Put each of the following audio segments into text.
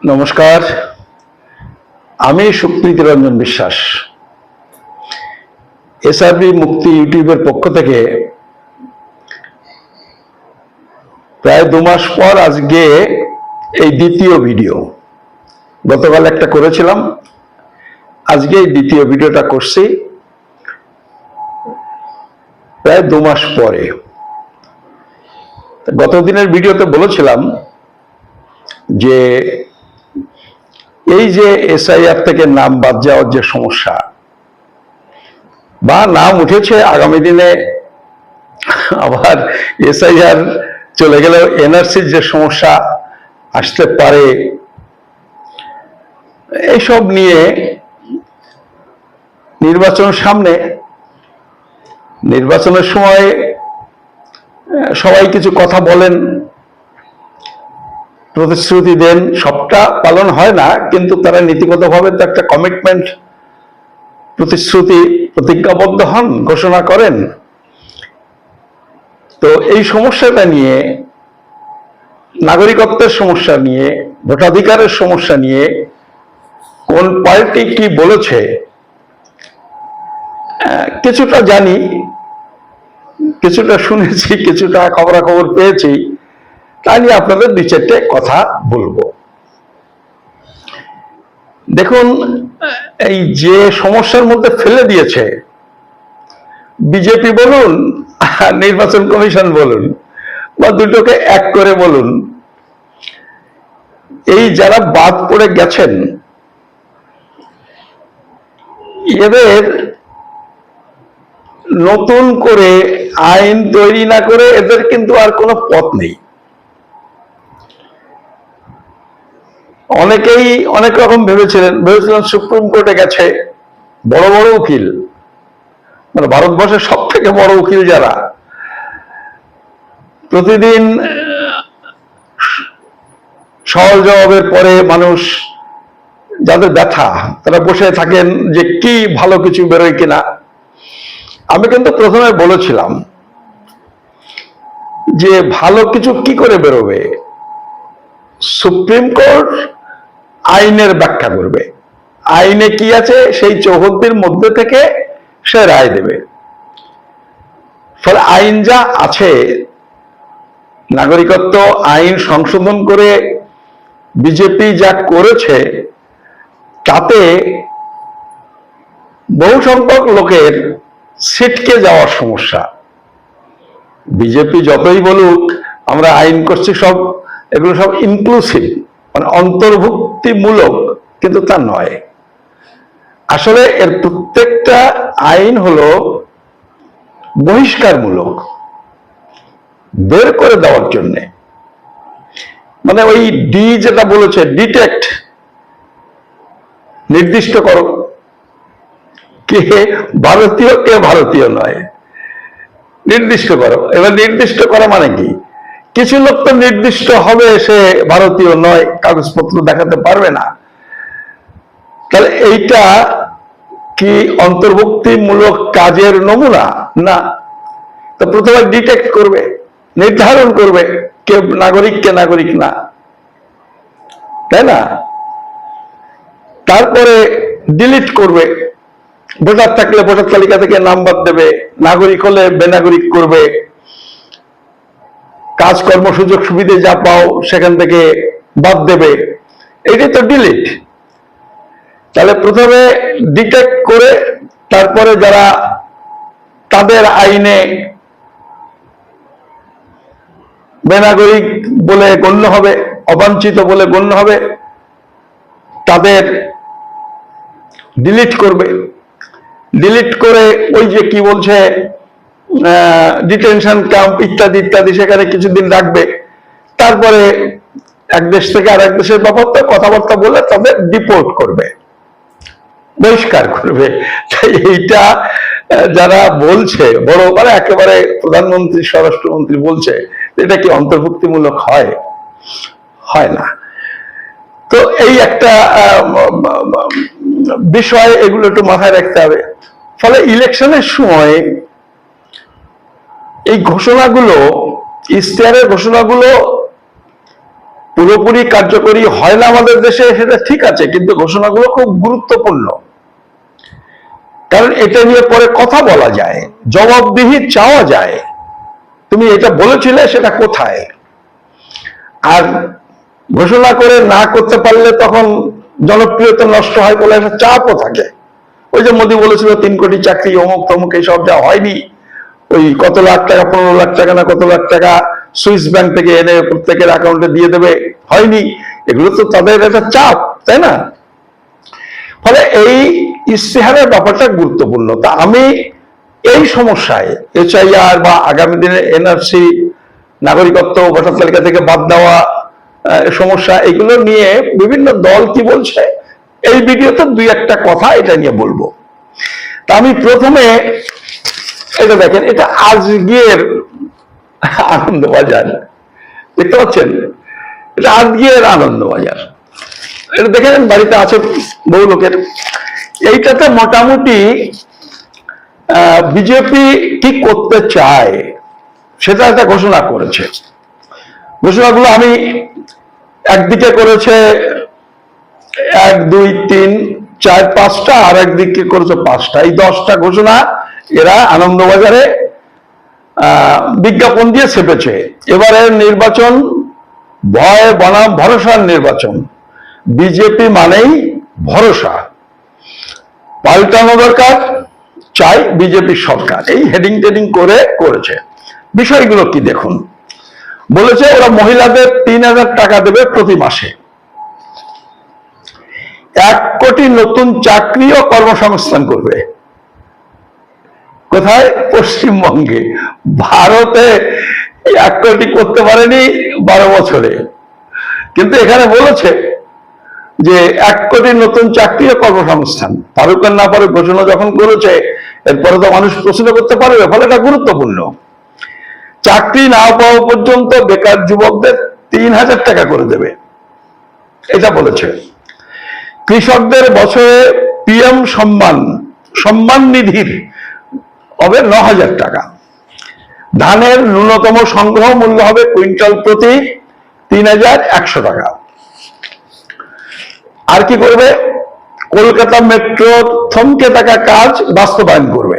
নমস্কার, আমি সুপ্রীতি রঞ্জন বিশ্বাস। এসআরবি মুক্তি ইউটিউবের পক্ষ থেকে প্রায় 2 মাস পর আজকে এই দ্বিতীয় ভিডিও। গতকাল একটা করেছিলাম, আজকে এই দ্বিতীয় ভিডিওটা করছি প্রায় 2 মাস পরে। গত দিনের ভিডিওতে বলেছিলাম যে এই যে এসআইআর থেকে নাম বাদ যাওয়ার যে সমস্যা বা নাম উঠেছে, আগামী দিনে আবার এসআইআর চলে গেলেও এনআরসির যে সমস্যা আসতে পারে, এইসব নিয়ে নির্বাচনের সময় সবাই কিছু কথা বলেন, প্রতিশ্রুতি দেন, সবটা পালন হয় না, কিন্তু তারা নীতিগতভাবে তো একটা কমিটমেন্ট, প্রতিজ্ঞাবদ্ধ হন, ঘোষণা করেন। তো এই সমস্যাটা নিয়ে, নাগরিকত্বের সমস্যা নিয়ে, ভোটাধিকারের সমস্যা নিয়ে কোন পার্টি কি বলেছে কিছুটা জানি, কিছুটা শুনেছি, কিছুটা খবরাখবর পেয়েছি, তা নিয়ে আপনাদের 2-4টে কথা বলবো। দেখুন, এই যে সমস্যার মধ্যে ফেলে দিয়েছে বিজেপি বলুন, নির্বাচন কমিশন বলুন, বা দুটোকে এক করে বলুন, এই যারা বাদ পড়ে গেছেন এদের নতুন করে আইন তৈরি না করে এদের কিন্তু আর কোনো পথ নেই। অনেকেই অনেক রকম ভেবেছিলেন সুপ্রিম কোর্টে গেছে বড় বড় উকিল, মানে ভারতবর্ষের সব থেকে বড় উকিল যারা, প্রতিদিন সওয়াল জবাবের পরে মানুষ যাদের ব্যথা, তারা বসে থাকেন যে কি ভালো কিছু বেরোয় কিনা। আমি কিন্তু প্রথমে বলেছিলাম যে ভালো কিছু কি করে বেরোবে, সুপ্রিম কোর্ট আইনের ব্যাখ্যা করবে, আইনে কি আছে সেই চৌহদ্দির মধ্যে থেকে সে রায় দেবে। ফলে আইন যা আছে, নাগরিকত্ব আইন সংশোধন করে বিজেপি যা করেছে, তাতে বহু সংখ্যক লোকের ছিটকে যাওয়ার সমস্যা। বিজেপি যতই বলুক আমরা আইন করছি, সব এগুলো সব ইনক্লুসিভ, মানে অন্তর্ভুক্তিমূলক, কিন্তু তা নয়। আসলে এর প্রত্যেকটা আইন হলো বহিষ্কারমূলক, বের করে দেওয়ার জন্যে। মানে ওই ডি যেটা বলেছে, ডিটেক্ট, নির্দিষ্ট করো কে ভারতীয় কে ভারতীয় নয়, নির্দিষ্ট করো। এবার নির্দিষ্ট করা মানে কি? কিছু লোক তো নির্দিষ্ট হবে সে ভারতীয় নয়, কাগজপত্র দেখাতে পারবে না। তাহলে এইটা কি অন্তর্ভুক্তিমূলক কাজের নমুনা? না। তো প্রথমে ডিটেক্ট করবে, নির্ধারণ করবে কে নাগরিক কে নাগরিক না, তাই না? তারপরে ডিলিট করবে, ভোটার থাকলে ভোটার তালিকা থেকে নাম বাদ দেবে, নাগরিক হলে বেনাগরিক করবে, কাজকর্ম সুযোগ সুবিধা যা পাও সেখান থেকে বাদ দেবে। এটাই তো ডিলিট। তাহলে প্রথমে ডিটেক্ট করে তারপরে যারা তাদের আইনে বেনাগরিক বলে গণ্য হবে, অবাঞ্ছিত বলে গণ্য হবে, তাদের ডিলিট করবে। ডিলিট করে ওই যে কি বলছে ডিটেনশন ক্যাম্প ইত্যাদি ইত্যাদি, সেখানে কিছুদিন রাখবে। তারপরে এক দেশ থেকে আরেক দেশের ব্যাপারে কথাবার্তা বলে তাদের ডিপোর্ট করবে, বহিষ্কার করবে। তাই এইটা যারা বলছে বড়, মানে একেবারে প্রধানমন্ত্রী, স্বরাষ্ট্রমন্ত্রী বলছে, এটা কি অন্তর্ভুক্তিমূলক হয়? হয় না। তো এই একটা বিষয়, এগুলো একটু মাথায় রাখতে হবে। ফলে ইলেকশনের সময় এই ঘোষণাগুলো, ইশতেহারের ঘোষণাগুলো পুরোপুরি কার্যকরী হয় না আমাদের দেশে, সেটা ঠিক আছে, কিন্তু ঘোষণাগুলো খুব গুরুত্বপূর্ণ, কারণ এটা নিয়ে পরে কথা বলা যায়, জবাবদিহি চাওয়া যায়, তুমি এটা বলেছিলে সেটা কোথায়। আর ঘোষণা করে না করতে পারলে তখন জনপ্রিয়তা নষ্ট হয় বলে একটা চাপও থাকে। ওই যে মোদী বলেছিল 3 কোটি চাকরি, অমুক তমুক, এইসব যা হয়নি, ওই কত লাখ টাকা, 15 লাখ টাকা না কত লাখ টাকা সুইস ব্যাংক থেকে এনে প্রত্যেকের অ্যাকাউন্টে দিয়ে দেবে, হয়নি। এগুলো তো তাদের একটা চাপ, তাই না? ফলে এই ইশতেহারের ব্যাপারটা গুরুত্বপূর্ণ। তা আমি এই সমস্যায় HIR বা আগামী দিনে NRC, নাগরিকত্ব ভোটার তালিকা থেকে বাদ দেওয়া সমস্যা, এগুলো নিয়ে বিভিন্ন দল কি বলছে এই ভিডিওতে 2-1টা কথা এটা নিয়ে বলবো। তা আমি প্রথমে এটা দেখেন, এটা আজকের আনন্দবাজার, দেখতে পাচ্ছেন? এটা আজকের আনন্দবাজার, এটা দেখেন, বাড়িতে আছে বহু লোকের। এইটাতে মোটামুটি বিজেপি কি করতে চায় সেটা একটা ঘোষণা করেছে। ঘোষণাগুলো আমি একদিকে করেছে 1, 2, 3, 4, 5টা, আর একদিকে করেছে 5টা। এই 10টা ঘোষণা এরা আনন্দবাজারে বিজ্ঞাপন দিয়ে ছেপেছে। এবারের নির্বাচন ভয় বনাম ভরসার নির্বাচন, বিজেপি মানেই ভরসা, পাল্টানো দরকার, চাই বিজেপি সরকার, এই হেডিং টেডিং করে করেছে। বিষয়গুলো কি দেখুন। বলেছে ওরা মহিলাদের 3000 টাকা দেবে প্রতি মাসে, 1 কোটি নতুন চাকরি ও কর্মসংস্থান করবে। কোথায়? পশ্চিমবঙ্গে। ভারতে 1 কোটি করতে পারেনি 12 বছরে, কিন্তু এখানে বলেছে যে 1 কোটি নতুন চাকরি ও কর্মসংস্থান। পারুক আর না পারুক, ঘোষণা যখন করেছে এরপরে তো মানুষ প্রশ্ন করতে পারবে, ফলে এটা গুরুত্বপূর্ণ। চাকরি না পাওয়া পর্যন্ত বেকার যুবকদের 3000 টাকা করে দেবে, এটা বলেছে। কৃষকদের বছরে PM সম্মান নিধির হবে 9000 টাকা। ধানের ন্যূনতম সংগ্রহ মূল্য হবে কুইন্টাল প্রতি 3100 টাকা। আর কি করবে? কলকাতা মেট্রোর থমকে থাকা কাজ বাস্তবায়ন করবে।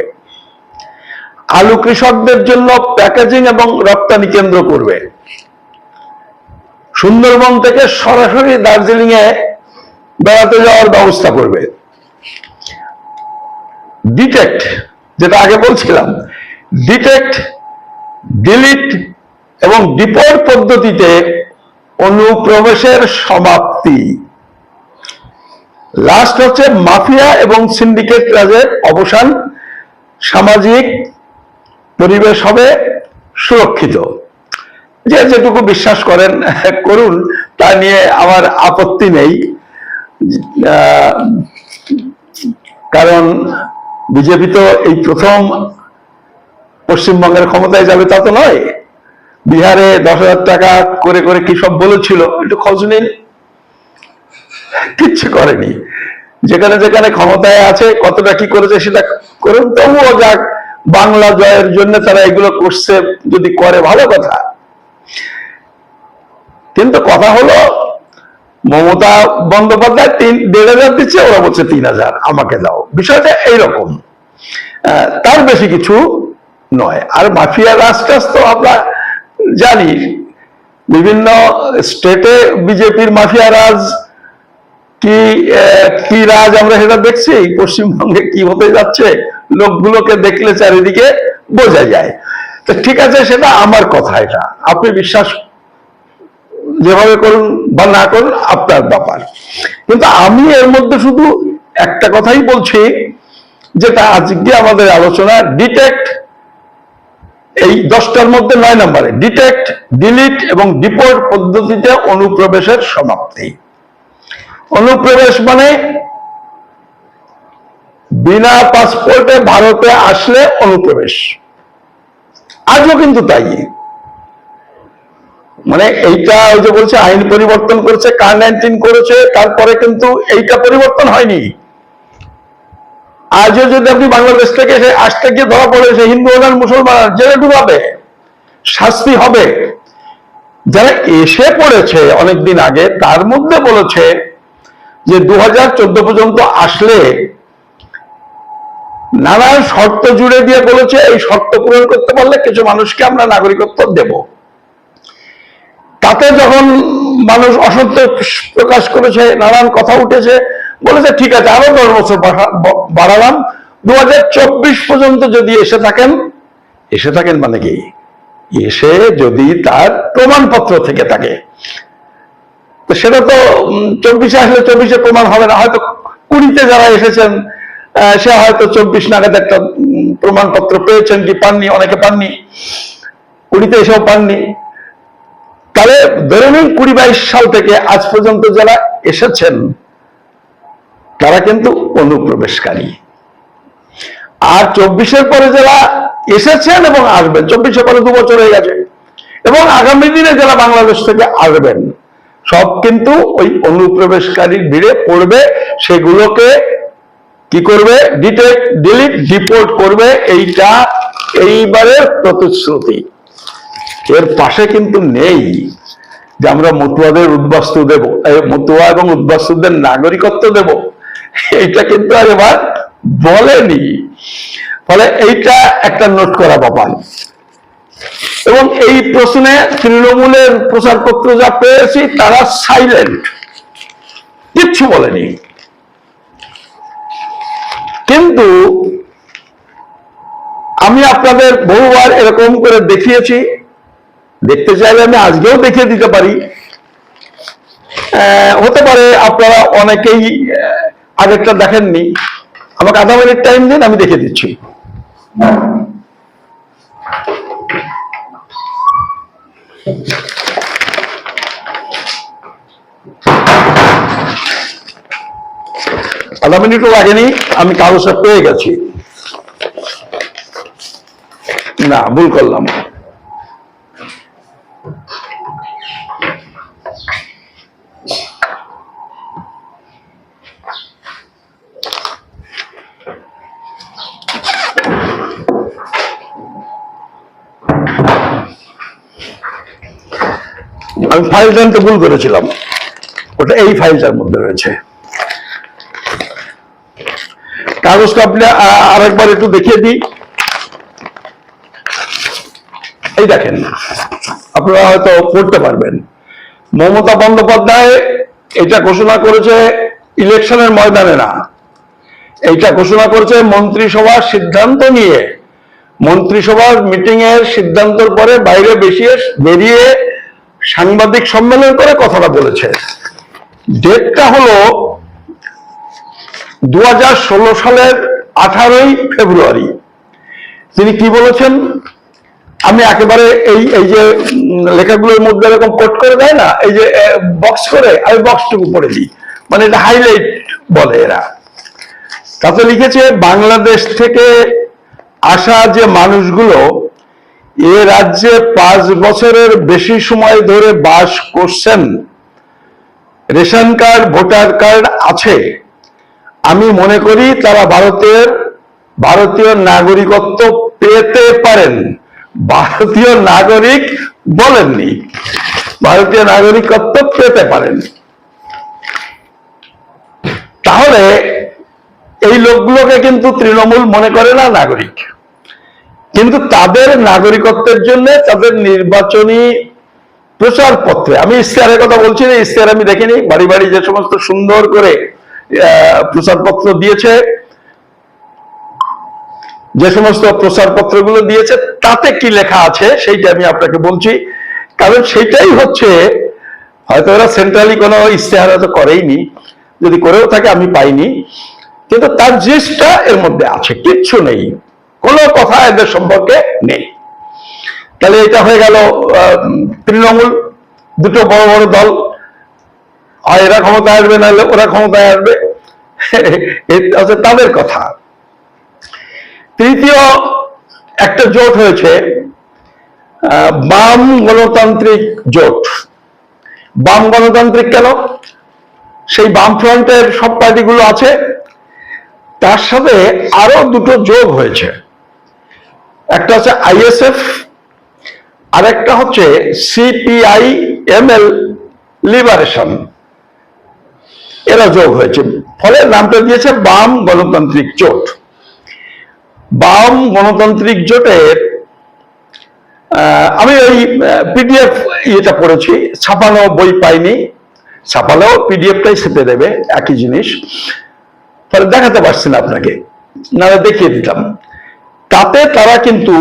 আলু কৃষকদের জন্য প্যাকেজিং এবং রপ্তানি কেন্দ্র করবে। সুন্দরবন থেকে সরাসরি দার্জিলিং এ বেড়াতে যাওয়ার ব্যবস্থা করবে। ডিটেক্ট, যেটা আগে বলছিলাম, ডিটেক্ট, ডিলিট এবং ডিপোর্ট পদ্ধতিতে অনুপ্রবেশের সমাপ্তি। লাস্ট হচ্ছে মাফিয়া এবং সিন্ডিকেট রাজের অবসান, সামাজিক পরিবেশ হবে সুরক্ষিত। যে যেটুকু বিশ্বাস করেন করুন, তা নিয়ে আমার আপত্তি নেই, কারণ বিজেপি তো এই প্রথম পশ্চিমবঙ্গের ক্ষমতায় যাবে তা তো নয়। বিহারে 10,000 টাকা করে করে কি সব বলেছিল, একটু খোঁজ নিন, কিচ্ছু করেনি। যেখানে যেখানে ক্ষমতায় আছে কতটা কি করেছে সেটা করুন, তবুও যাক, বাংলা জয়ের জন্য তারা এগুলো করছে, যদি করে ভালো কথা। কিন্তু কথা হলো, মমতা বন্দ্যোপাধ্যায় 1,500 দিচ্ছে, ওরা বলছে 3000 আমাকে দাও। বিষয়টা এইরকম, তার বেশি কিছু নয়। আর মাফিয়া রাজ তো আমরা জানি, বিভিন্ন স্টেটে বিজেপির মাফিয়া রাজ কি রাজ আমরা সেটা দেখছি। পশ্চিমবঙ্গে কি হতে যাচ্ছে লোকগুলোকে দেখলে চারিদিকে বোঝা যায়। তো ঠিক আছে, সেটা আমার কথা, এটা আপনি বিশ্বাস যেভাবে করুন বা না করুন আপনার ব্যাপার। কিন্তু আমি এর মধ্যে শুধু একটা কথাই বলছি, যেটা আজকে আমাদের আলোচনা, ডিটেক্ট, এই 10টার মধ্যে 9 নম্বরে ডিটেক্ট, ডিলিট এবং ডিপোর্ট পদ্ধতিতে অনুপ্রবেশের সমাপ্তি। অনুপ্রবেশ মানে বিনা পাসপোর্টে ভারতে আসলে অনুপ্রবেশ। আজও কিন্তু তাই, মানে এইটা ওই যে বলছে আইন পরিবর্তন করেছে, কার-19 করেছে, তারপরে কিন্তু এইটা পরিবর্তন হয়নি। আজও যদি আপনি বাংলাদেশ থেকে আসতে গিয়ে ধরা পড়ে, সে হিন্দু হন মুসলমান, জেলে ঢুকাবে, শাস্তি হবে। যারা এসে পড়েছে অনেকদিন আগে, তার মধ্যে বলেছে যে 2014 পর্যন্ত আসলে নানান শর্ত জুড়ে দিয়ে বলেছে এই শর্ত পূরণ করতে পারলে কিছু মানুষকে আমরা নাগরিকত্ব দেব। তাতে যখন মানুষ অসন্তোষ প্রকাশ করেছে, নানান কথা উঠেছে, বলেছে ঠিক আছে আরো 10 বছর বাড়ালাম, 2024 পর্যন্ত যদি এসে থাকেন মানে কি, এসে যদি তার প্রমাণপত্র থেকে থাকে, তো সেটা তো 24-এ আসলে 24-এ প্রমাণ হবে না, হয়তো 20-তে যারা এসেছেন সে হয়তো 24 নাগাদ একটা প্রমাণপত্র পেয়েছেন কি পাননি, অনেকে পাননি, 20-তে এসেও পাননি। তাহলে ধরে নিন 20-22 সাল থেকে আজ পর্যন্ত যারা এসেছেন তারা কিন্তু অনুপ্রবেশকারী। আর 24-এর পরে যারা এসেছেন এবং আসবেন, 24-এর পরে 2 বছর হয়ে গেছে, এবং আগামী দিনে যারা বাংলাদেশ থেকে আসবেন সব কিন্তু ওই অনুপ্রবেশকারীর ভিড়ে পড়বে। সেগুলোকে কি করবে? ডিটেক্ট, ডিলিট, ডিপোর্ট করবে। এইটা এইবারের প্রতিশ্রুতি। এর পাশে কিন্তু নেই যে আমরা মতুয়াদের উদ্বাস্তু দেব, মতুয়া এবং উদ্বাস্তুদের নাগরিকত্ব দেব, এইটা কিন্তু আর এবার বলেনি। ফলে এইটা একটা নোট করা ব্যাপার। এবং এই প্রশ্নে তৃণমূলের প্রচারপত্র যা পেয়েছি তারা সাইলেন্ট, কিচ্ছু বলেনি। কিন্তু আমি আপনাদের বহুবার এরকম করে দেখিয়েছি, দেখতে চাইলে আমি আজকেও দেখিয়ে দিতে পারি। হতে পারে আপনারা অনেকেই আগেরটা দেখেননি, আমাকে আধা মিনিট টাইম দিন, আমি দেখিয়ে দিচ্ছি। আধা মিনিটও লাগেনি, আমি কাগজটা পেয়ে গেছি। না, ভুল করলাম। আমি ফাইলটা আনতে ভুল করেছিলাম, ওটা এই ফাইলটার মধ্যে রয়েছে। কাগজটা আপনি আরেকবার একটু দেখিয়ে দিই। এই দেখেন, আপনারা হয়তো পড়তে পারবেন। মমতা বন্দ্যোপাধ্যায় এটা ঘোষণা করেছে ইলেকশনের ময়দানে না, এইটা ঘোষণা করেছে মন্ত্রিসভার সিদ্ধান্ত নিয়ে। মন্ত্রিসভার মিটিং এর সিদ্ধান্তের পরে বাইরে বেরিয়ে সাংবাদিক সম্মেলন করে কথাটা বলেছে। ডেটটা হলো 2016 সালের 18ই ফেব্রুয়ারি। তিনি কি বলেছেন আমি একেবারে এই যে লেখাগুলোর মধ্যে এরকম কোট করে দেয় না, এই যে বক্স করে, আমি বক্সটুকু পড়ে দিই, মানে এটা হাইলাইট বলে এরা। তাতে লিখেছে বাংলাদেশ থেকে আসা যে মানুষগুলো এ রাজ্যে 5 বছরের বেশি সময় ধরে বাস করছেন, রেশন কার্ড, ভোটার কার্ড আছে, আমি মনে করি তারা ভারতীয় নাগরিকত্ব পেতে পারেন। ভারতীয় নাগরিক বলেননি, ভারতীয় নাগরিকত্ব পেতে পারেন। তাহলে এই লোকগুলোকে কিন্তু তৃণমূল মনে করে না নাগরিক, কিন্তু তাদের নাগরিকত্বের জন্য তাদের নির্বাচনী প্রচারপত্রে, আমি ইশতেহারের কথা বলছি না, ইশতেহার আমি দেখিনি, বাড়ি বাড়ি যে সমস্ত সুন্দর করে প্রচারপত্র দিয়েছে, যে সমস্ত প্রচারপত্রগুলো দিয়েছে তাতে কি লেখা আছে সেইটা আমি আপনাকে বলছি। কারণ সেইটাই হচ্ছে, হয়তো এরা সেন্ট্রালি কোনো ইশতেহার হয়তো করেইনি, যদি করেও থাকে আমি পাইনি, কিন্তু তার জিনিসটা এর মধ্যে আছে, কিচ্ছু নেই, কোনো কথা এদের সম্পর্কে নেই। তাহলে এটা হয়ে গেল তৃণমূল, দুটো বড় বড় দল, আর এরা ক্ষমতায় আসবে নাহলে ওরা ক্ষমতায় আসবে, তাদের কথা। তৃতীয় একটা জোট হয়েছে বাম গণতান্ত্রিক জোট। বাম গণতান্ত্রিক কেন? সেই বাম ফ্রন্টের সব পার্টিগুলো আছে, তার সাথে আরো দুটো যোগ হয়েছে। একটা হচ্ছে আইএসএফ আরেকটা হচ্ছে সিপিআই এমএল লিবারেশন, এরা যোগ হয়েছে, ফলে নামটা দিয়েছে বাম গণতান্ত্রিক জোট। বাম গণতান্ত্রিক জোটের আমি ওই পিডিএফ ইয়েটা পড়েছি, ছাপানো বই পাইনি, ছাপালেও পিডিএফটাই ছেপে দেবে, একই জিনিস, ফলে দেখাতে পারছি না আপনাকে, নাহলে দেখিয়ে দিতাম। তাতে তারা কিন্তু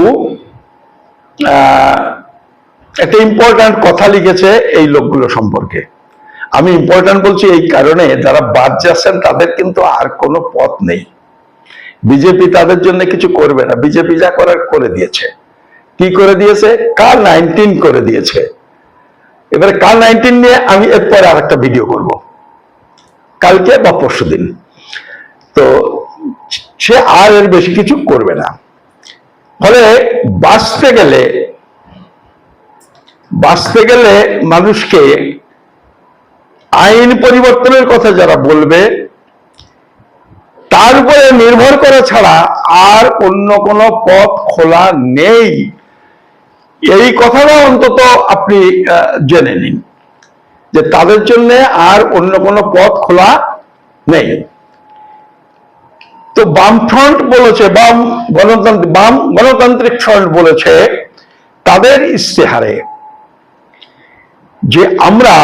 একটা ইম্পর্ট্যান্ট কথা লিখেছে এই লোকগুলো সম্পর্কে। আমি ইম্পর্ট্যান্ট বলছি এই কারণে, যারা বাদ যাচ্ছেন তাদের কিন্তু আর কোনো পথ নেই। বিজেপি তাদের জন্য কিছু করবে না, বিজেপি যা করার করে দিয়েছে। কি করে দিয়েছে? কার-19 করে দিয়েছে। এবারে কার-19 নিয়ে আমি এরপরে আর একটা ভিডিও করব, কালকে বা পরশুদিন। তো সে আর এর বেশি কিছু করবে না। ফলে বাঁচতে গেলে মানুষকে আইন পরিবর্তনের কথা যারা বলবে তার উপরে নির্ভর করা ছাড়া আর অন্য কোনো পথ খোলা নেই। এই কথাটা অন্তত আপনি জেনে নিন যে তাদের জন্য আর অন্য কোনো পথ খোলা নেই। তো বামফ্রন্ট বলেছে, বাম গণতান্ত্রিক ফ্রন্ট বলেছে তাদের ইশতেহারে যে আমরা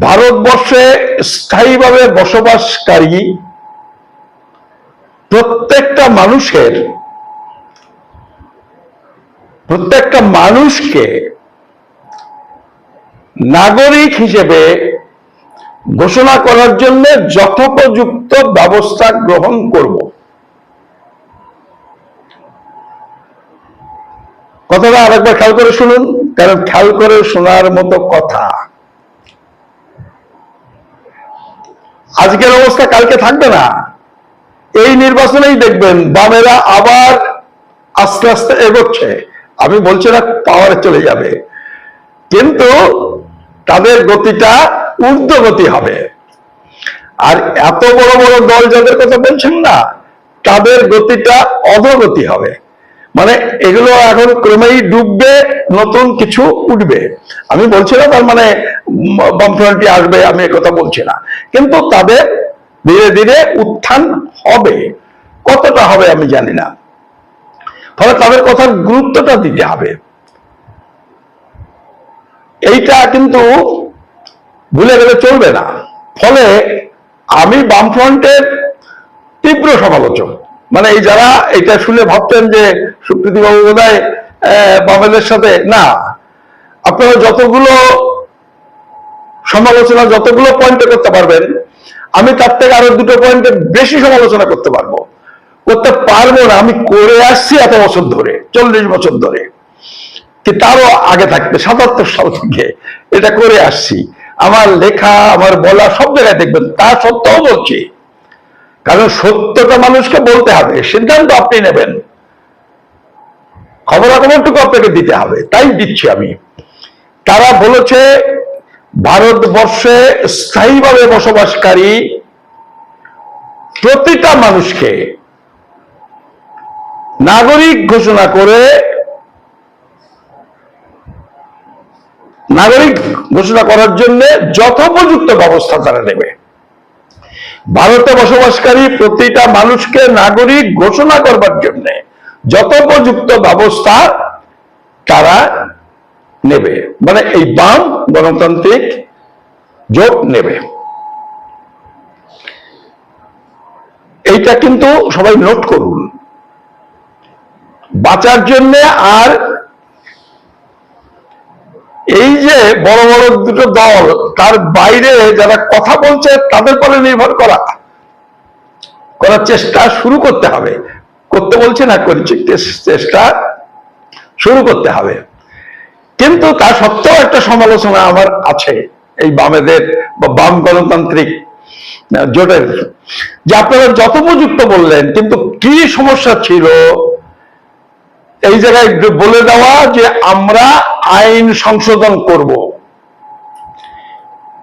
ভারতবর্ষে স্থায়ীভাবে বসবাসকারী প্রত্যেকটা মানুষকে নাগরিক হিসেবে ঘোষণা করার জন্য যথোপযুক্ত ব্যবস্থা গ্রহণ করব। কথাটা আরেকবার খেয়াল করে শুনুন, কারণ খেয়াল করে শোনার মতো কথা। আজকের অবস্থা কালকে থাকবে না। এই নির্বাচনেই দেখবেন বামেরা আবার আস্তে আস্তে এগোচ্ছে। আমি বলছি না পাওয়ারে চলে যাবে, কিন্তু তাদের গতিটা ঊর্ধ্বগতি হবে। আর এত বড় বড় দল যাদের কথা বলছেন না, তাদের গতিটা অধোগতি হবে। মানে এগুলো এখন ক্রমেই ডুববে, নতুন কিছু উঠবে। আমি বলছি না তার মানে বামফ্রন্টটি আসবে, আমি কথা বলছি না, কিন্তু তাদের ধীরে ধীরে উত্থান হবে। কতটা হবে আমি জানি না, ফলে তাদের কথার গুরুত্বটা দিতে হবে। এইটা কিন্তু ভুলে গেলে চলবে না। ফলে আমি বামফ্রন্টের তীব্র সমালোচক। মানে এই যারা এটা শুনে ভাবতেন যে সুপ্রীতি বাবু বোধহয় বামেদের সাথে, না, আপনারা যতগুলো সমালোচনা, যতগুলো পয়েন্টে করতে পারবেন, আমি তার থেকে আরো দুটো পয়েন্টে বেশি সমালোচনা করতে পারবো না। আমি করে আসছি এত বছর ধরে, 40 বছর ধরে, কি তারও আগে থাকতে 77 সাল থেকে এটা করে আসছি। আমার লেখা, আমার বলা সব জায়গায় দেখবেন। তা সত্ত্বেও বলছি, কারণ সত্যটা মানুষকে বলতে হবে, সিদ্ধান্ত আপনি নেবেন, খবরাখবরটুকু আপনাকে দিতে হবে, তাই দিচ্ছি আমি। তারা বলেছে ভারতবর্ষে স্থায়ীভাবে বসবাসকারী প্রতিটা মানুষকে নাগরিক ঘোষণা করার জন্য যথোপযুক্ত ব্যবস্থা তারা নেবে। ভারতে বসবাসকারী প্রতিটা মানুষকে নাগরিক ঘোষণা করবার জন্য যথোপযুক্ত ব্যবস্থা তারা নেবে, মানে এই বাম গণতান্ত্রিক জোট নেবে। এইটা কিন্তু সবাই নোট করুন। বাঁচার জন্য আর এই যে বড় বড় দুটো দল, তার বাইরে যারা কথা বলছে তাদের উপরে নির্ভর করার চেষ্টা শুরু করতে হবে। করতে বলছে না, করছে, চেষ্টা শুরু করতে হবে। কিন্তু তা সত্ত্বেও একটা সমালোচনা আমার আছে এই বামেদের বা বাম গণতান্ত্রিক জোটের, যে আপনারা যথোপযুক্ত বললেন, কিন্তু কি সমস্যা ছিল এই জায়গায় বলে দেওয়া যে আমরা আইন সংশোধন করব।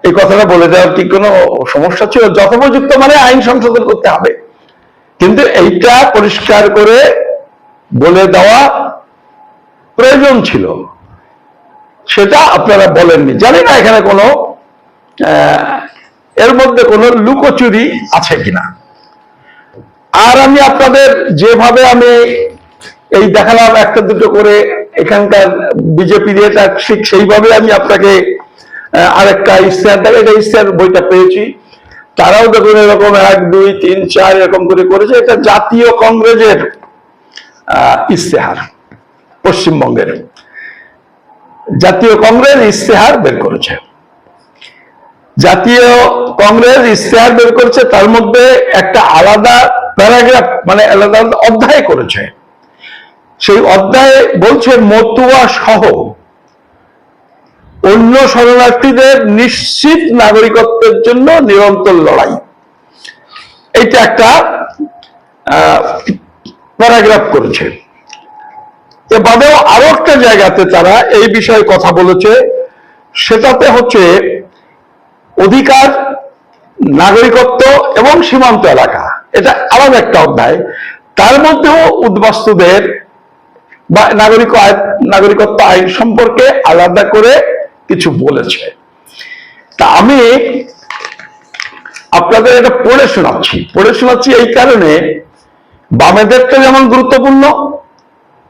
এই কথাটা বলে দেওয়ার কি কোনো সমস্যা ছিল? যথোপযুক্ত মানে আইন সংশোধন করতে হবে, কিন্তু এইটা পরিষ্কার করে বলে দেওয়া প্রয়োজন ছিল সেটা আপনারা বলেননি। জানি না এখানে কোনো এর মধ্যে কোনো লুকোচুরি আছে কিনা। আর আমি আপনাদের যেভাবে আমি এই দেখালাম একটা দুটো করে এখানকার বিজেপি এটা ঠিক সেইভাবে আমি আপনাকে আরেকটা ইশতেহার দেখে, এটা ইশতেহার বইটা পেয়েছি, তারাও দেখুন এরকম 1 2 3 4 এরকম করে করেছে। এটা জাতীয় কংগ্রেসের ইশতেহার, পশ্চিমবঙ্গের জাতীয় কংগ্রেস ইশতেহার বের করেছে। জাতীয় কংগ্রেস ইশতেহার বের করেছে, তার মধ্যে একটা আলাদা প্যারাগ্রাফ মানে আলাদা অধ্যায় করেছে। সেই অধ্যায়ে বলছে মতুয়া সহ অন্য শরণার্থীদের নিশ্চিত নাগরিকত্বের জন্য নিরন্তর লড়াই। এইটা একটা প্যারাগ্রাফ করেছে। এ বাদেও আরো একটা জায়গাতে তারা এই বিষয়ে কথা বলেছে, সেটাতে হচ্ছে অধিকার, নাগরিকত্ব এবং সীমান্ত এলাকা। এটা আলাদা একটা অধ্যায়। তার মধ্যেও উদ্বাস্তুদের বা নাগরিকত্ব আইন সম্পর্কে আলাদা করে কিছু বলেছে। তা আমি আপনাদের এটা পড়ে শোনাচ্ছি এই কারণে, বামেদেরটা যেমন গুরুত্বপূর্ণ,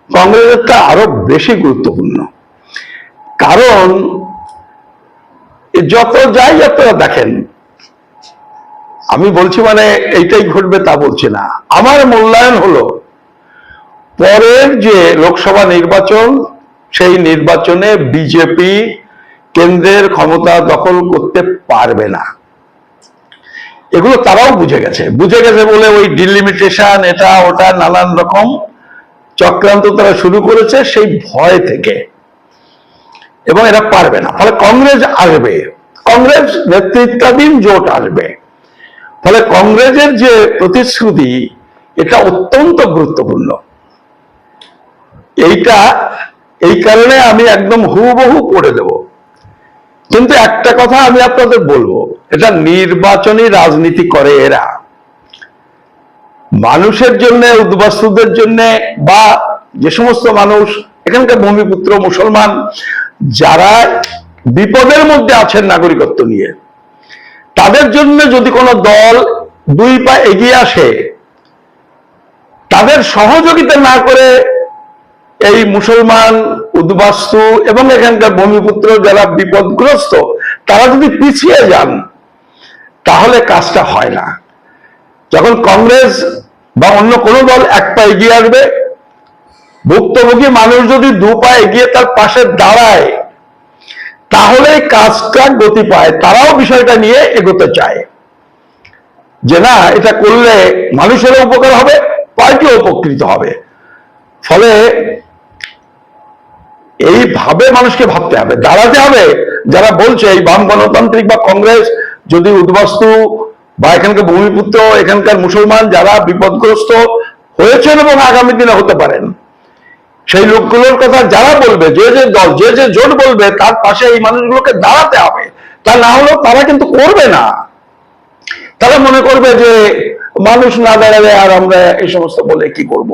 কংগ্রেসেরটা আরো বেশি গুরুত্বপূর্ণ। কারণ যত যাই আপনারা দেখেন, আমি বলছি মানে এইটাই ঘটবে তা বলছি না। আমার মূল্যায়ন হলো পরের যে লোকসভা নির্বাচন, সেই নির্বাচনে বিজেপি কেন্দ্রের ক্ষমতা দখল করতে পারবে না। এগুলো তারাও বুঝে গেছে বলে ওই ডিলিমিটেশন এটা ওটা নানান রকম চক্রান্ত তারা শুরু করেছে সেই ভয় থেকে, এবং এরা পারবে না। ফলে কংগ্রেস আসবে, কংগ্রেস নেতৃত্বাধীন জোট আসবে। ফলে কংগ্রেসের যে প্রতিশ্রুতি এটা অত্যন্ত গুরুত্বপূর্ণ। এইটা এই কারণে আমি একদম হুবহু পড়ে দেব। কিন্তু একটা কথা আমি আপনাদের বলবো, এটা নির্বাচনী রাজনীতি করে এরা। মানুষের জন্য, উদ্বাস্তুদের জন্য, বা যে সমস্ত মানুষ এখানকার ভূমিপুত্র মুসলমান যারা বিপদের মধ্যে আছেন নাগরিকত্ব নিয়ে, তাদের জন্য যদি কোনো দল 2 পা এগিয়ে আসে, তাদের সহযোগিতা না করে এই মুসলমান, উদ্বাস্তু এবং এখানকার ভূমিপুত্র যারা বিপদগ্রস্ত তারা যদি পিছিয়ে যান, তাহলে কাজটা হয় না। যখন কংগ্রেস বা অন্য কোনো দল 1 পা এগিয়ে আসবে, ভুক্তভোগী মানুষ যদি 2 পা এগিয়ে তার পাশে দাঁড়ায়, তাহলে কাজটা গতি পায়। তারাও বিষয়টা নিয়ে এগোতে চায় যে না, এটা করলে মানুষেরও উপকার হবে, পার্টিও উপকৃত হবে। ফলে এইভাবে মানুষকে ভাবতে হবে, দাঁড়াতে হবে। যারা বলছে এই বাম গণতান্ত্রিক বা কংগ্রেস যদি উদ্বাস্তু বা এখানকার ভূমিপুত্র, এখানকার মুসলমান যারা বিপদগ্রস্ত হয়েছেন এবং আগামী দিনে হতে পারেন, সেই লোকগুলোর কথা যারা বলবে, যে দল যে জোট বলবে, তার পাশে এই মানুষগুলোকে দাঁড়াতে হবে। তা না হলেও তারা কিন্তু করবে না। তারা মনে করবে যে মানুষ না দাঁড়াবে আর আমরা এই সমস্ত বলে কি করব।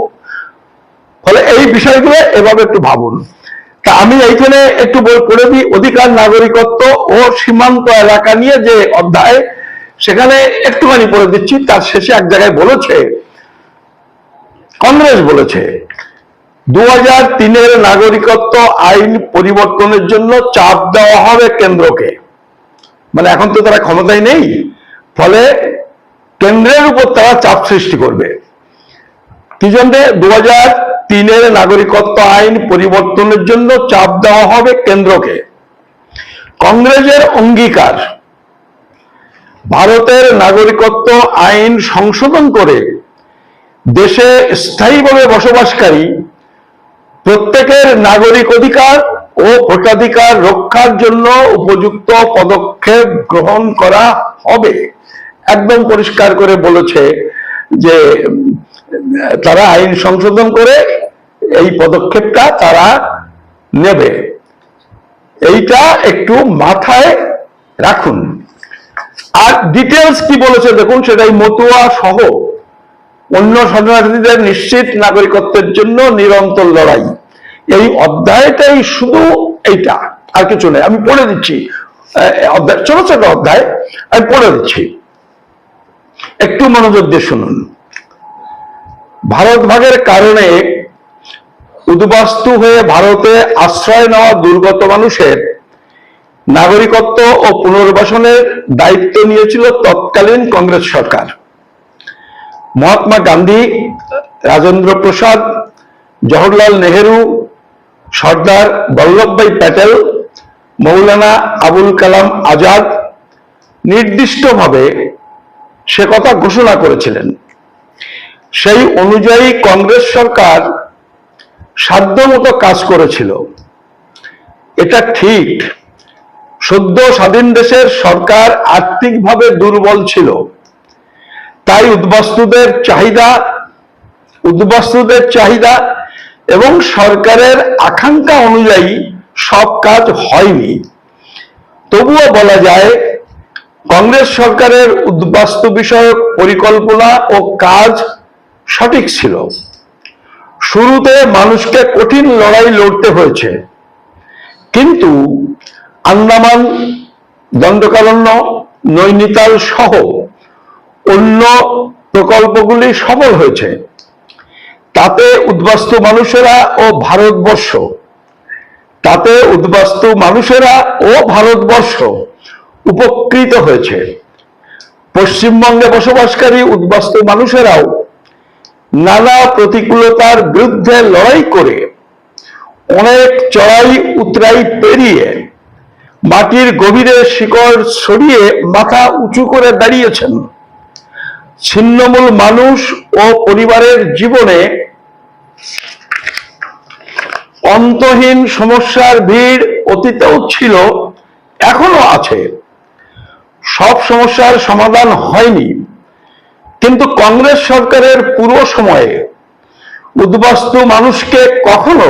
ফলে এই বিষয়গুলো এভাবে একটু ভাবুন। তা আমি এইখানে একটু পড়ে দিই, অধিকার, নাগরিকত্ব ও সীমান্ত এলাকা নিয়ে যে অধ্যায়, সেখানে একটুখানি পড়ে দিচ্ছি। তার শেষে এক জায়গায় বলেছে, কংগ্রেস বলেছে 2003-এর নাগরিকত্ব আইন পরিবর্তনের জন্য চাপ দেওয়া হবে কেন্দ্রকে। মানে এখন তো তারা ক্ষমতায় নেই, ফলে কেন্দ্রের উপর তারা চাপ সৃষ্টি করবে। কি জন্য? 2003-এর নাগরিকত্ব আইন পরিবর্তনের জন্য চাপ দেওয়া হবে কেন্দ্রকে। কংগ্রেসের অঙ্গীকার, ভারতের নাগরিকত্ব আইন সংশোধন করে দেশে স্থায়ীভাবে বসবাসকারী প্রত্যেকের নাগরিক অধিকার ও ভোটাধিকার রক্ষার জন্য উপযুক্ত পদক্ষেপ গ্রহণ করা হবে। একদম পরিষ্কার করে বলেছে যে তারা আইন সংশোধন করে এই পদক্ষেপটা তারা নেবে। এইটা একটু মাথায় রাখুন। আর ডিটেলস কি বলেছে দেখুন, সেটাই মতুয়া সহ অন্য শরণার্থীদের নিশ্চিত নাগরিকত্বের জন্য নিরন্তর লড়াই। এই অধ্যায়টাই শুধু এইটা, আর কিছু নেই। আমি পড়ে দিচ্ছি অধ্যায়, ছোট ছোট অধ্যায় আমি পড়ে দিচ্ছি, একটু মনোযোগ দিয়ে শুনুন। ভারত ভাগের কারণে উদ্বাস্তু হয়ে ভারতে আশ্রয় নেওয়া দুর্গত মানুষের নাগরিকত্ব ও পুনর্বাসনের দায়িত্ব নিয়েছিল তৎকালীন কংগ্রেস সরকার। মহাত্মা গান্ধী, রাজেন্দ্র প্রসাদ, জওহরলাল নেহেরু, সর্দার বল্লভভাই প্যাটেল, মৌলানা আবুল কালাম আজাদ নির্দিষ্টভাবে সে কথা ঘোষণা করেছিলেন। সেই অনুযায়ী কংগ্রেস সরকার সাধ্যমতো কাজ করেছিল। এটা ঠিক, সদ্য স্বাধীন দেশের সরকার আর্থিকভাবে দুর্বল ছিল, তাই উদ্বাস্তুদের চাহিদা এবং সরকারের আকাঙ্ক্ষা অনুযায়ী সব কাজ হয়নি। তবুও বলা যায় কংগ্রেস সরকারের উদ্বাস্তু বিষয়ক পরিকল্পনা ও কাজ সঠিক ছিল। শুরুতে মানুষকে কঠিন লড়াই লড়তে হয়েছে, কিন্তু আন্দামান, দণ্ডকারণ্য, নৈনিতাল সহ অন্য প্রকল্পগুলি সফল হয়েছে। তাতে উদ্বাস্তু মানুষেরা ও ভারতবর্ষ উপকৃত হয়েছে। পশ্চিমবঙ্গে বসবাসকারী উদ্বাস্তু মানুষেরাও নানা প্রতিকূলতার বিরুদ্ধে লড়াই করে অনেক চড়াই উতরাই পেরিয়ে মাটির গভীরে শিকড় ছড়িয়ে মাথা উঁচু করে দাঁড়িয়েছেন। ছিন্নমূল মানুষ ও পরিবারের জীবনে অন্তহীন সমস্যার ভিড় অতীতেও ছিল, এখনো আছে। সব সমস্যার সমাধান হয়নি, কিন্তু কংগ্রেস সরকারের পুরো সময়ে উদ্বাস্তু মানুষকে কখনো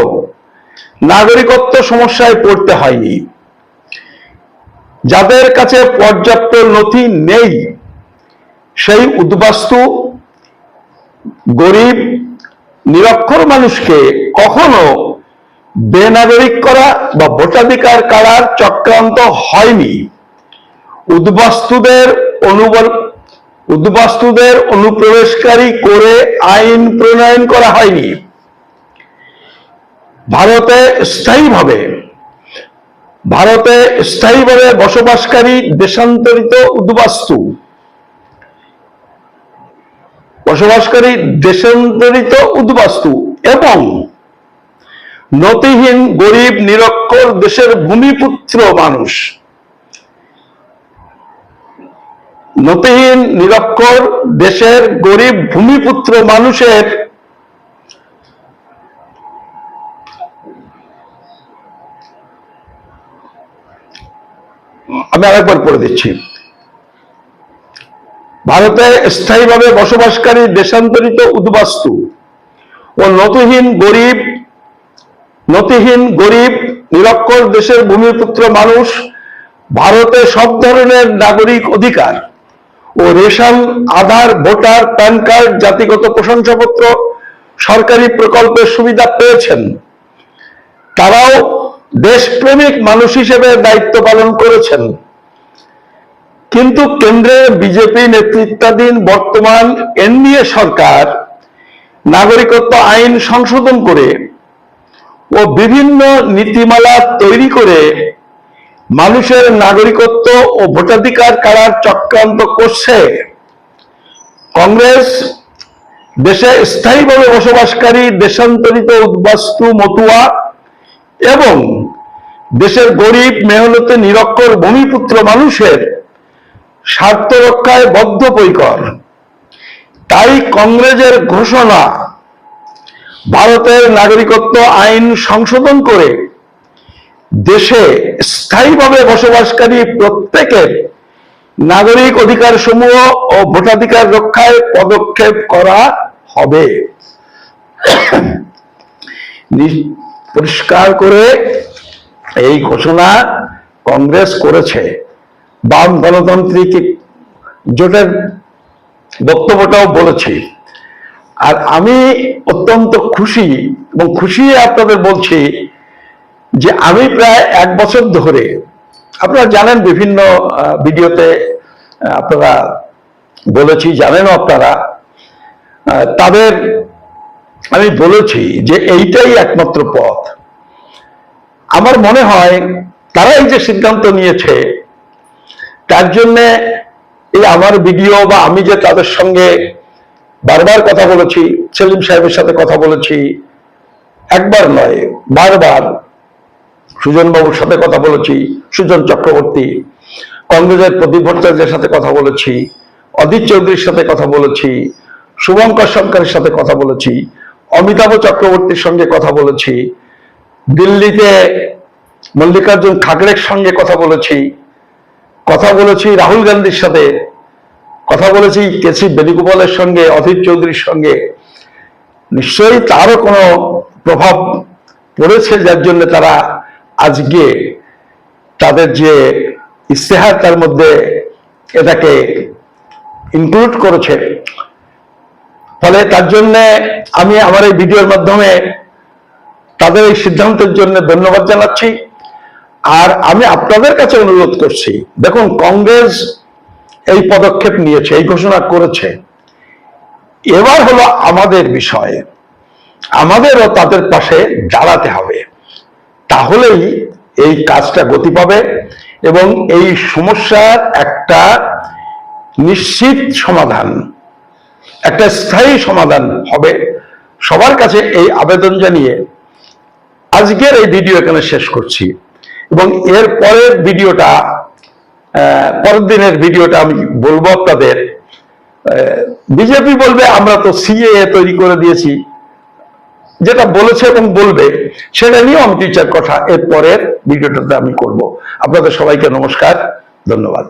নাগরিকত্ব সমস্যায় পড়তে হয়নি। যাদের কাছে পর্যাপ্ত নথি নেই, সেই উদ্বাস্তু, গরিব, নিরক্ষর মানুষকে কখনো বেনাগরিক করা বা ভোটাধিকার কাড়ার চক্রান্ত হয়নি। উদ্বাস্তুদের অনুপ্রবেশকারী করে আইন প্রণয়ন করা হয়নি। ভারতে স্থায়ীভাবে বসবাসকারী দেশান্তরিত উদ্বাস্তু এবং নথিহীন গরিব নিরক্ষর দেশের ভূমিপুত্র মানুষের আমি আরেকবার পড়ে দিচ্ছি। ভারতে স্থায়ীভাবে বসবাসকারী দেশান্তরিত উদ্বাস্তু ও নথিহীন গরিব নিরক্ষর দেশের ভূমিপুত্র মানুষ ভারতে সব ধরনের নাগরিক অধিকার ও রেশন, আধার, ভোটার, প্যান কার্ড, জাতিগত প্রশংসাপত্র, সরকারি প্রকল্পের সুবিধা পেয়েছেন। তারাও দেশপ্রেমিক মানুষ হিসেবে দায়িত্ব পালন করেছেন। কিন্তু কেন্দ্রে বিজেপি নেতৃত্বাধীন বর্তমান এনডিএ সরকার নাগরিকত্ব আইন সংশোধন করে ও বিভিন্ন নীতিমালা তৈরি করে মানুষের নাগরিকত্ব ও ভোটাধিকার কাড়ার চক্রান্ত করছে। কংগ্রেস দেশে স্থায়ীভাবে বসবাসকারী দেশান্তরিত উদ্বাস্তু, মতুয়া এবং দেশের গরিব, মেহনতি, নিরক্ষর ভূমিপুত্র মানুষের স্বার্থ রক্ষায় বদ্ধপরিকর। তাই কংগ্রেসের ঘোষণা, ভারতের নাগরিকত্ব আইন সংশোধন করে দেশে স্থায়ীভাবে বসবাসকারী প্রত্যেকের নাগরিক অধিকার সমূহ ও ভোটাধিকার রক্ষায় পদক্ষেপ করা হবে। পরিষ্কার করে এই ঘোষণা কংগ্রেস করেছে। বাম গণতান্ত্রিক জোটের বক্তব্যটাও বলেছি। আর আমি অত্যন্ত খুশি এবং খুশি আপনাদের বলছি যে আমি প্রায় 1 বছর ধরে, আপনারা জানেন বিভিন্ন ভিডিওতে আপনারা বলেছি, জানেনও আপনারা, তাদের আমি বলেছি যে এইটাই একমাত্র পথ। আমার মনে হয় তারা এই যে সিদ্ধান্ত নিয়েছে, তার জন্যে এই আমার ভিডিও বা আমি যে তাদের সঙ্গে বারবার কথা বলেছি, সেলিম সাহেবের সাথে কথা বলেছি, একবার নয় বারবার, সুজন বাবুর সাথে কথা বলেছি, সুজন চক্রবর্তী, কংগ্রেসের প্রদীপ ভট্টাচার্যের সাথে কথা বলেছি, অদিত চৌধুরীর সাথে কথা বলেছি, শুভঙ্কর সরকারের সাথে কথা বলেছি, অমিতাভ চক্রবর্তীর সঙ্গে কথা বলেছি, দিল্লিতে মল্লিকার্জুন খাগড়ের সঙ্গে কথা বলেছি রাহুল গান্ধীর সাথে কথা বলেছি, কেসি বেণুগোপালের সঙ্গে, অধীর চৌধুরীর সঙ্গে। নিশ্চয়ই তারও কোনো প্রভাব পড়েছে, যার জন্য তারা আজকে তাদের যে ইস্তেহার তার মধ্যে এটাকে ইনক্লুড করেছে। ফলে তার জন্য আমি আমার এই ভিডিওর মাধ্যমে তাদের এই সিদ্ধান্তের জন্য ধন্যবাদ জানাচ্ছি। আর আমি আপনাদের কাছে অনুরোধ করছি, দেখুন কংগ্রেস এই পদক্ষেপ নিয়েছে, এই ঘোষণা করেছে, এবার হলো আমাদের বিষয়, আমাদেরও তাদের পাশে দাঁড়াতে হবে, তাহলেই এই কাজটা গতি পাবে এবং এই সমস্যার একটা নিশ্চিত সমাধান, একটা স্থায়ী সমাধান হবে। সবার কাছে এই আবেদন জানিয়ে আজকের এই ভিডিও এখানে শেষ করছি এবং এর পরের ভিডিওটা, পরের দিনের ভিডিওটা আমি বলবো আপনাদের। বিজেপি বলবে আমরা তো সিএএ তৈরি করে দিয়েছি, যেটা বলেছে এবং বলবে সেটা নিয়েও আমি 2-4 কথা এর পরের ভিডিওটাতে আমি করব। আপনাদের সবাইকে নমস্কার, ধন্যবাদ।